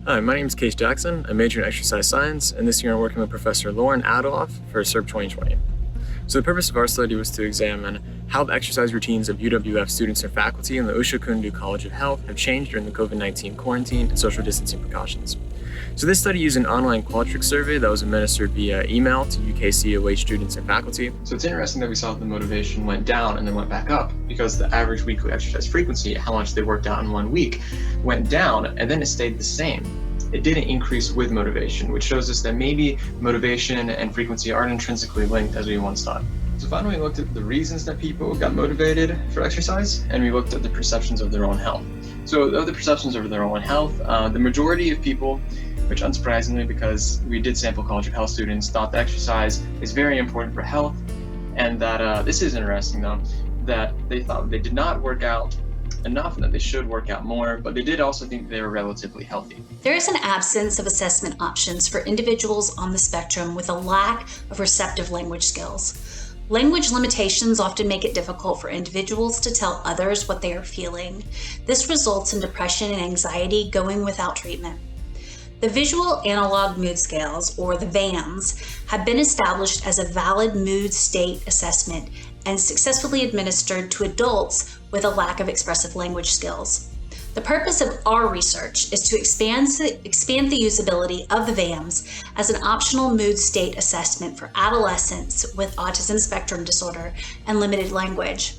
Hi, my name is Case Jackson. I major in exercise science, and this year I'm working with Professor Lauren Adoloff for SURP 2020. So the purpose of our study was to examine how the exercise routines of UWF students and faculty in the Ushakundu College of Health have changed during the COVID-19 quarantine and social distancing precautions. So this study used an online Qualtrics survey that was administered via email to UKCOH students and faculty. So it's interesting that we saw that the motivation went down and then went back up because the average weekly exercise frequency, how much they worked out in 1 week, went down and then it stayed the same. It didn't increase with motivation, which shows us that maybe motivation and frequency aren't intrinsically linked as we once thought. So finally, we looked at the reasons that people got motivated for exercise, and we looked at the perceptions of their own health. So of the perceptions of their own health, the majority of people, which unsurprisingly because we did sample College of Health students, thought that exercise is very important for health, and that this is interesting though, that they thought they did not work out enough and that they should work out more, but they did also think they were relatively healthy. There is an absence of assessment options for individuals on the spectrum with a lack of receptive language skills. Language limitations often make it difficult for individuals to tell others what they are feeling. This results in depression and anxiety going without treatment. The Visual Analog Mood Scales, or the VAMS, have been established as a valid mood state assessment and successfully administered to adults with a lack of expressive language skills. The purpose of our research is to expand the usability of the VAMS as an optional mood state assessment for adolescents with autism spectrum disorder and limited language.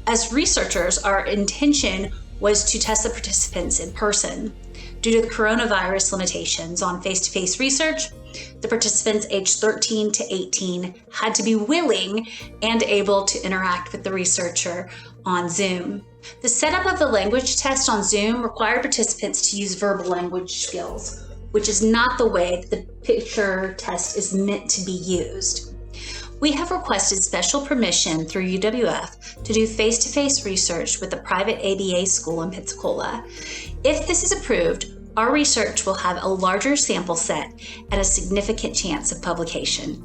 As researchers, our intention was to test the participants in person. Due to the coronavirus limitations on face-to-face research, the participants aged 13 to 18 had to be willing and able to interact with the researcher on Zoom. The setup of the language test on Zoom required participants to use verbal language skills, which is not the way the picture test is meant to be used. We have requested special permission through UWF to do face-to-face research with a private ABA school in Pensacola. If this is approved, our research will have a larger sample set and a significant chance of publication.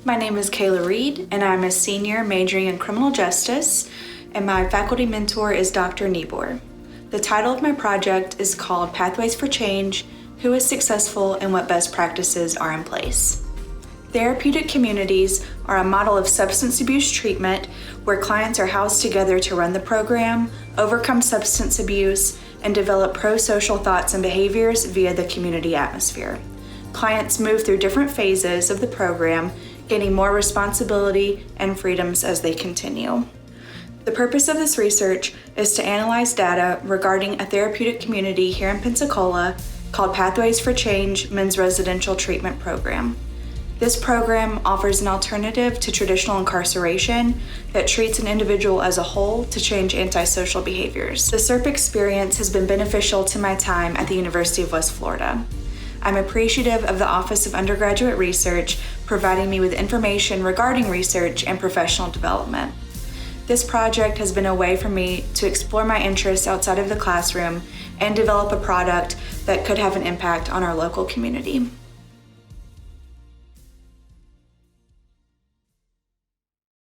My name is Kayla Reid, and I'm a senior majoring in criminal justice, and my faculty mentor is Dr. Niebuhr. The title of my project is called Pathways for Change: Who is Successful and What Best Practices Are in Place. Therapeutic communities are a model of substance abuse treatment where clients are housed together to run the program, overcome substance abuse, and develop pro-social thoughts and behaviors via the community atmosphere. Clients move through different phases of the program, gaining more responsibility and freedoms as they continue. The purpose of this research is to analyze data regarding a therapeutic community here in Pensacola called Pathways for Change Men's Residential Treatment Program. This program offers an alternative to traditional incarceration that treats an individual as a whole to change antisocial behaviors. The SURP experience has been beneficial to my time at the University of West Florida. I'm appreciative of the Office of Undergraduate Research providing me with information regarding research and professional development. This project has been a way for me to explore my interests outside of the classroom and develop a product that could have an impact on our local community.